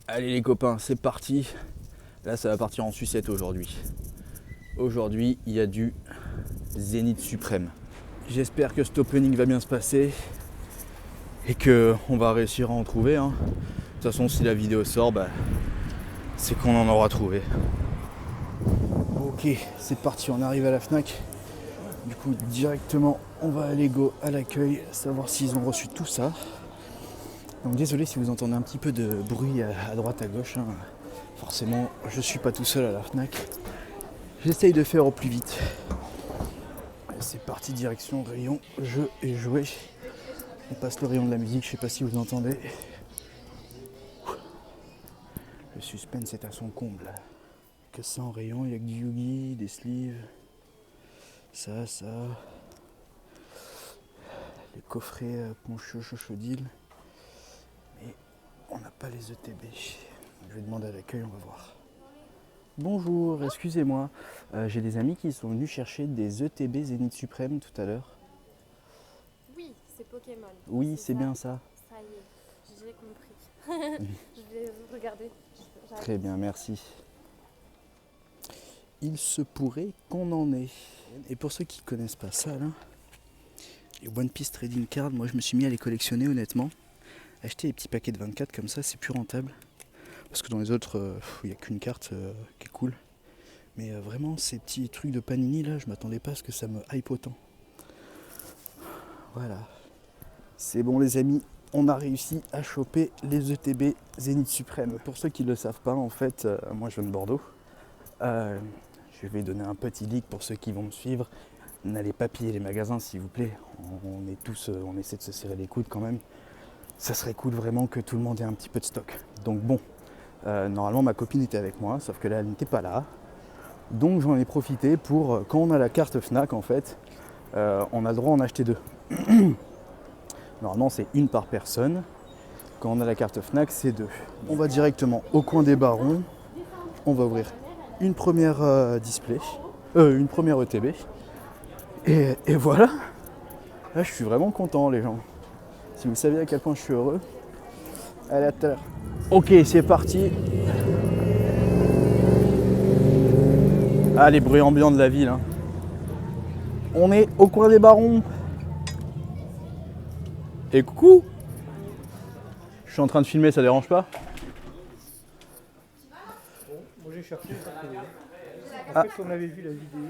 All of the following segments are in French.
Allez les copains, c'est parti. Là ça va partir en sucette aujourd'hui. Aujourd'hui il y a du Zénith suprême. J'espère que cet opening va bien se passer et qu'on va réussir à en trouver. De toute façon si la vidéo sort, c'est qu'on en aura trouvé. Ok, c'est parti, on arrive à la Fnac. Du coup directement on va aller go à l'accueil, savoir s'ils ont reçu tout ça. Donc désolé si vous entendez un petit peu de bruit à droite à gauche. Forcément je suis pas tout seul à la Fnac. J'essaye de faire au plus vite. C'est parti direction rayon jeux et jouets. On passe le rayon de la musique, je sais pas si vous entendez. Le suspense est à son comble. Que ça en rayon, il y a que du Yugi, des sleeves. Ça. Les coffrets poncho chochodil. Mais on n'a pas les ETB. Je vais demander à l'accueil, on va voir. Bonjour, excusez-moi. J'ai des amis qui sont venus chercher des ETB Zénith Suprême tout à l'heure. Oui, c'est Pokémon. Oui, c'est bien ça. Ça y est, j'ai compris. Je vais regarder. Très bien, merci. Il se pourrait qu'on en ait. Et pour ceux qui ne connaissent pas ça, là, les One Piece Trading Card, moi je me suis mis à les collectionner honnêtement. Acheter les petits paquets de 24 comme ça, c'est plus rentable. Parce que dans les autres, il n'y a qu'une carte qui est cool. Mais vraiment, ces petits trucs de Panini, là, je m'attendais pas à ce que ça me hype autant. Voilà. C'est bon les amis, on a réussi à choper les ETB Zénith Suprême. Pour ceux qui ne le savent pas, en fait, moi je viens de Bordeaux. Je vais donner un petit leak pour ceux qui vont me suivre. N'allez pas piller les magasins s'il vous plaît. On est tous, on essaie de se serrer les coudes quand même. Ça serait cool vraiment que tout le monde ait un petit peu de stock. Donc bon, normalement ma copine était avec moi, sauf que là elle n'était pas là. Donc j'en ai profité pour, quand on a la carte Fnac en fait, on a le droit d'en acheter deux. Normalement c'est une par personne. Quand on a la carte Fnac c'est deux. On va directement au coin des barons. On va ouvrir une première display, une première ETB. Et voilà. Là je suis vraiment content les gens. Si vous saviez à quel point je suis heureux. Allez à tout à l'heure. Ok, c'est parti. Ah, les bruits ambiants de la ville. On est au coin des barons. Et coucou. Je suis en train de filmer, ça dérange pas? Bon, moi j'ai cherché, ça fait. En fait, on avait vu la vidéo.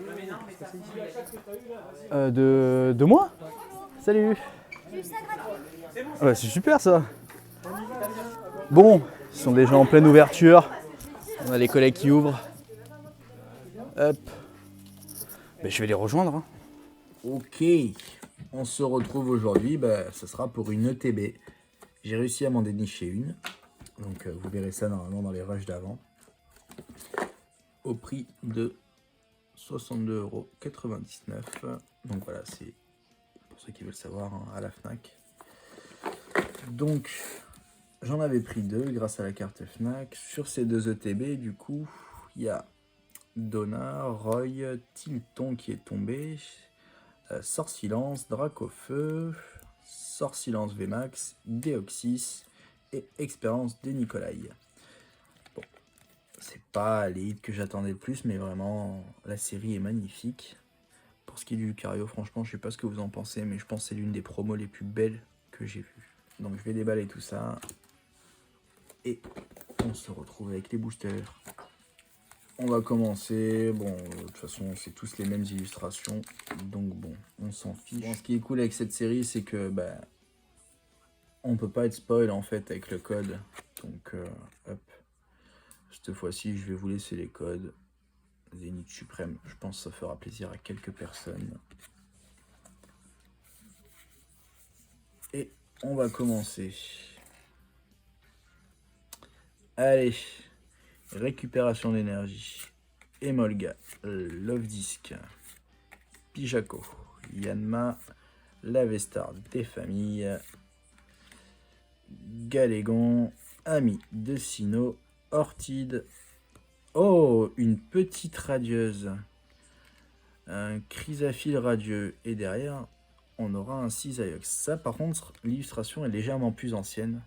C'est ici. De moi? Salut. Ah bah, c'est super ça. Bon, ils sont déjà en pleine ouverture. On a les collègues qui ouvrent. Hop. Mais je vais les rejoindre. Ok, on se retrouve aujourd'hui. Ce sera pour une ETB. J'ai réussi à m'en dénicher une. Donc vous verrez ça normalement dans les rushs d'avant. Au prix de 62,99 €. Donc voilà, c'est pour ceux qui veulent savoir à la Fnac. Donc j'en avais pris deux grâce à la carte Fnac. Sur ces deux ETB, du coup, il y a Donna, Roy, Tilton qui est tombé, Sorsilence, Dracofeu, Sorsilence VMAX, Deoxys et Expérience de Nikolai. Bon, c'est pas les hits que j'attendais le plus, mais vraiment la série est magnifique. Pour ce qui est du Lucario, franchement, je sais pas ce que vous en pensez, mais je pense que c'est l'une des promos les plus belles que j'ai vues. Donc je vais déballer tout ça. Et on se retrouve avec les boosters. On va commencer. Bon, de toute façon, c'est tous les mêmes illustrations. Donc bon, on s'en fiche. Bon, ce qui est cool avec cette série, c'est que on peut pas être spoil en fait avec le code. Donc hop. Cette fois-ci, je vais vous laisser les codes. Zénith Suprême, je pense que ça fera plaisir à quelques personnes. Et on va commencer. Allez, récupération d'énergie. Emolga, Love Disc, Pijako, Yanma, Lavestar des familles, Galégon, Ami de Sino, Ortide. Oh, une petite radieuse. Un Chrysaphile radieux. Et derrière, on aura un Cisaiox. Ça, par contre, l'illustration est légèrement plus ancienne.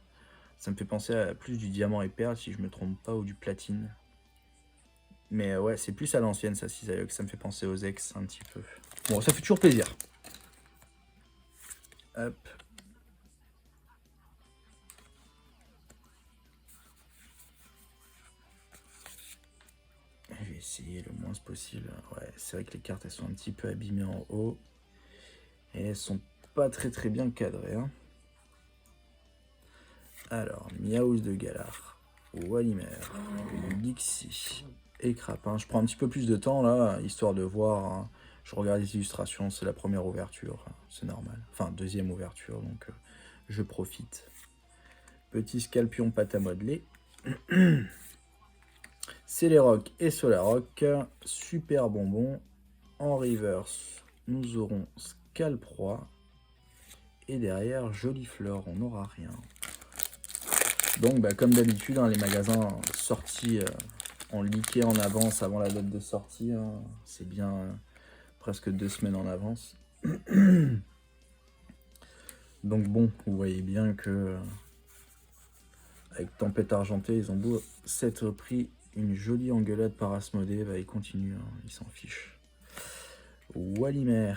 Ça me fait penser à plus du diamant et perle, si je me trompe pas, ou du platine. Mais ouais, c'est plus à l'ancienne, ça, Cisaillux. Ça me fait penser aux ex, un petit peu. Bon, ça fait toujours plaisir. Hop. Je vais essayer le moins possible. Ouais, c'est vrai que les cartes, elles sont un petit peu abîmées en haut. Et elles sont pas très bien cadrées. Hein. Alors, Miaouz de Galar, Walimer, Lixi et Crapin. Je prends un petit peu plus de temps là, histoire de voir. Hein. Je regarde les illustrations, c'est la première ouverture, c'est normal. Enfin, deuxième ouverture, donc je profite. Petit Scalpion pâte à modeler. Celerock et Solarock. Super bonbon. En reverse, nous auront Scalproie. Et derrière, Jolie Fleur, on n'aura rien. Donc, bah, comme d'habitude, hein, les magasins sortis en leaké en avance avant la date de sortie. Hein, c'est bien presque 2 semaines en avance. Donc bon, vous voyez bien que avec Tempête Argentée, ils ont beau s'être pris une jolie engueulade par Asmodée, bah, ils continuent, hein, ils s'en fichent. Walimer,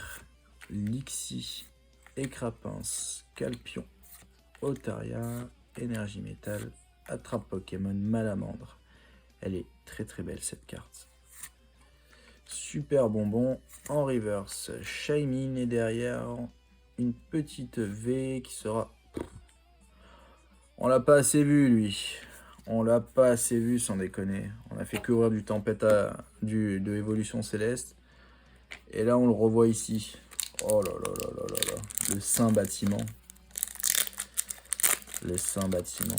Lixi, Écrapin, Scalpion, Otaria, Énergie Métal, Attrape Pokémon, Malamandre. Elle est très belle cette carte. Super bonbon en reverse. Shaymin et derrière une petite V qui sera... On l'a pas assez vu lui. On l'a pas assez vu sans déconner. On a fait que ouvrir du Tempête de Évolution Céleste. Et là on le revoit ici. Oh là là là là là là. Le Saint Bâtiment. Le Saint Bâtiment.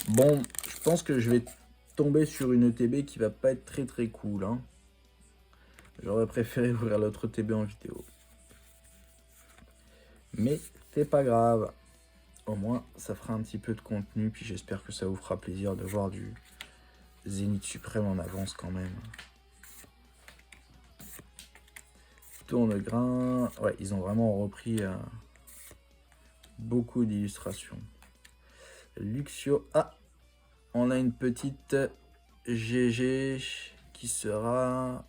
Bon, je pense que je vais tomber sur une ETB qui va pas être très cool. Hein. J'aurais préféré ouvrir l'autre ETB en vidéo. Mais c'est pas grave. Au moins, ça fera un petit peu de contenu. Puis j'espère que ça vous fera plaisir de voir du Zénith Suprême en avance quand même. Tourne-grain. Ouais, ils ont vraiment repris beaucoup d'illustrations. Luxio. Ah, on a une petite GG qui sera...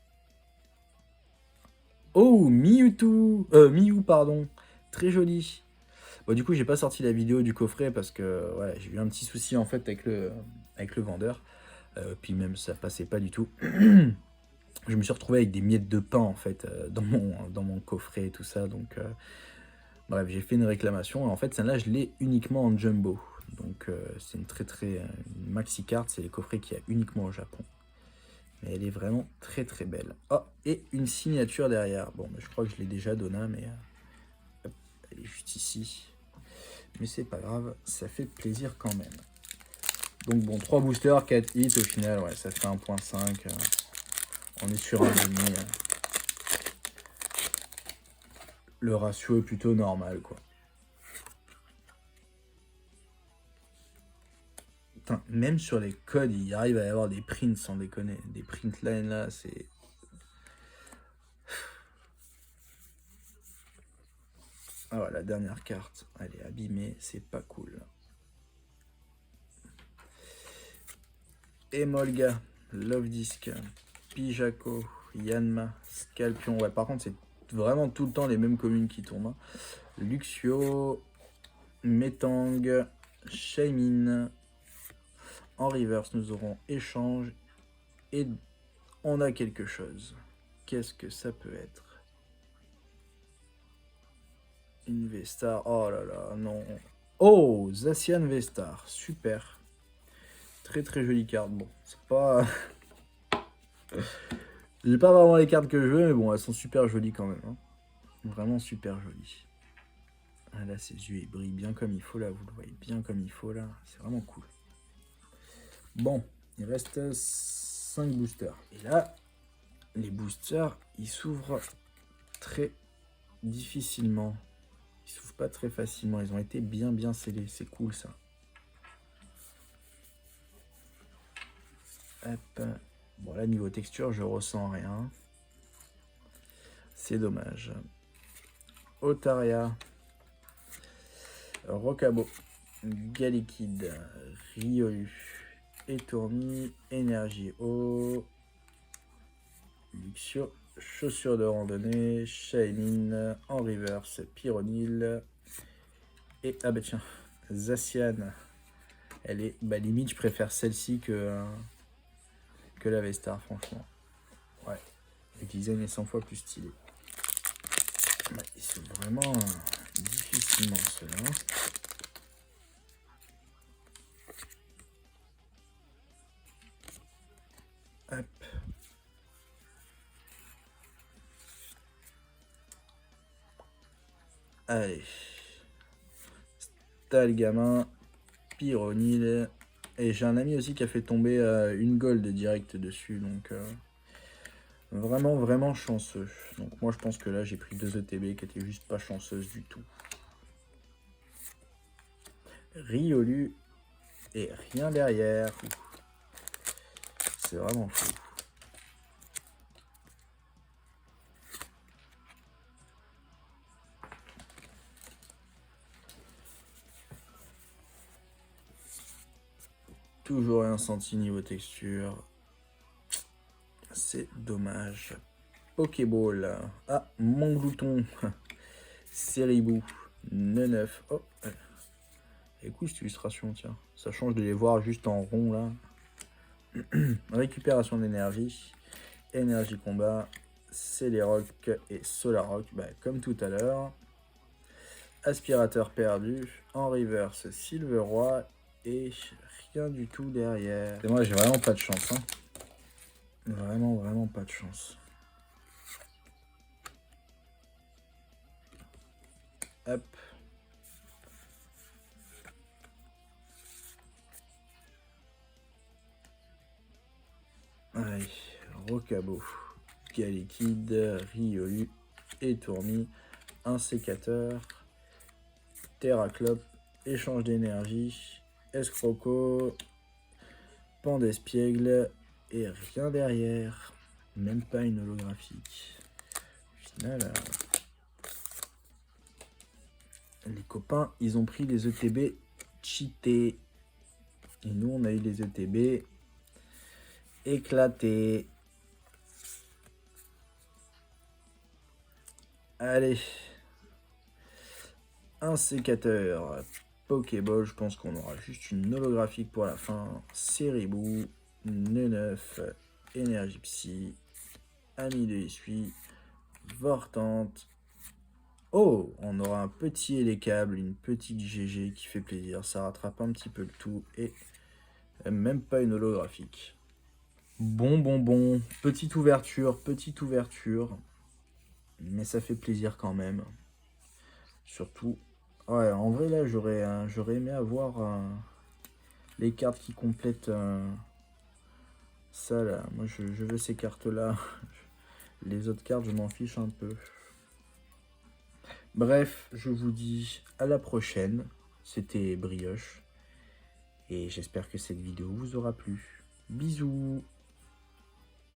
Oh, Mewtwo. Mew, pardon. Très joli. Bon, du coup, j'ai pas sorti la vidéo du coffret parce que ouais, j'ai eu un petit souci en fait avec le vendeur. Puis même, ça passait pas du tout. Je me suis retrouvé avec des miettes de pain en fait dans mon coffret et tout ça. Donc, bref, j'ai fait une réclamation. Et en fait, celle-là, je l'ai uniquement en jumbo. Donc, c'est une maxi carte. C'est les coffrets qu'il y a uniquement au Japon. Mais elle est vraiment très belle. Oh, et une signature derrière. Bon, je crois que je l'ai déjà donné, mais hop, elle est juste ici. Mais c'est pas grave, ça fait plaisir quand même. Donc bon, 3 boosters, 4 hits au final, ouais, ça fait 1.5. On est sur un demi. Le ratio est plutôt normal, quoi. Putain, même sur les codes, il arrive à y avoir des prints sans déconner. Des print lines là, c'est... Ah ouais, la dernière carte, elle est abîmée, c'est pas cool. Emolga, Love Disc, Pijako, Yanma, Scalpion. Ouais, par contre, c'est vraiment tout le temps les mêmes communes qui tournent. Hein. Luxio, Metang, Shaymin. En reverse, nous aurons Échange. Et on a quelque chose. Qu'est-ce que ça peut être? Une Vestar. Oh là là, non. Oh, Zacian Vestar. Super. Très jolie carte. Bon, c'est pas... J'ai pas vraiment les cartes que je veux, mais bon, elles sont super jolies quand même. Hein. Vraiment super jolies. Ah, là, ses yeux, ils brillent bien comme il faut, là. Vous le voyez bien comme il faut, là. C'est vraiment cool. Bon, il reste 5 boosters. Et là, les boosters, ils s'ouvrent très difficilement. Ils s'ouvrent pas très facilement. Ils ont été bien scellés. C'est cool, ça. Hop. Bon, là, niveau texture, je ressens rien. C'est dommage. Otaria. Rocabo, Galliquide, Riolu, Étourmi, Énergie Eau, Luxio, Chaussures de randonnée, Shailin, en reverse, Pyronil, et ah bah tiens, Zacian. Elle est, bah limite je préfère celle-ci que la Vestar, franchement. Ouais, le design est 100 fois plus stylé. Ouais, ils sont vraiment difficilement ceux-là. Hop. Allez. Stalgamin, Pyronil. Et j'ai un ami aussi qui a fait tomber une gold direct dessus. Donc vraiment, vraiment chanceux. Donc moi je pense que là j'ai pris 2 ETB qui étaient juste pas chanceuses du tout. Riolu et rien derrière. C'est vraiment fou. Toujours un senti niveau texture. C'est dommage. Pokéball. Ah, mon glouton. Seribou. Neneuf. Oh. Écoute cette illustration, tiens. Ça change de les voir juste en rond là. Récupération d'énergie. Énergie combat. Céléroc et Solaroc. Bah, comme tout à l'heure. Aspirateur perdu. En reverse, Silveroi. Et rien du tout derrière. Et moi, j'ai vraiment pas de chance. Hein. Vraiment, vraiment pas de chance. Hop. Allez, Rocabo, Galliquide, Riolu, Étourmi, un sécateur, Terraclope, échange d'énergie, Escroco, Pan d'Espiègle et rien derrière. Même pas une holographique. Au final, les copains, ils ont pris les ETB cheatés. Et nous, on a eu les ETB éclatés. Allez. Un sécateur. Pokéball, je pense qu'on aura juste une holographique pour la fin. Seribou, Neneuf, Énergie Psy, Ami de Essuie, Vortante. Oh, on aura un petit Hélécable, une petite GG qui fait plaisir. Ça rattrape un petit peu le tout et même pas une holographique. Bon. Petite ouverture. Mais ça fait plaisir quand même. Surtout, ouais, en vrai là, j'aurais aimé avoir les cartes qui complètent ça là. Moi, je veux ces cartes-là. Les autres cartes, je m'en fiche un peu. Bref, je vous dis à la prochaine. C'était Brioche. Et j'espère que cette vidéo vous aura plu. Bisous!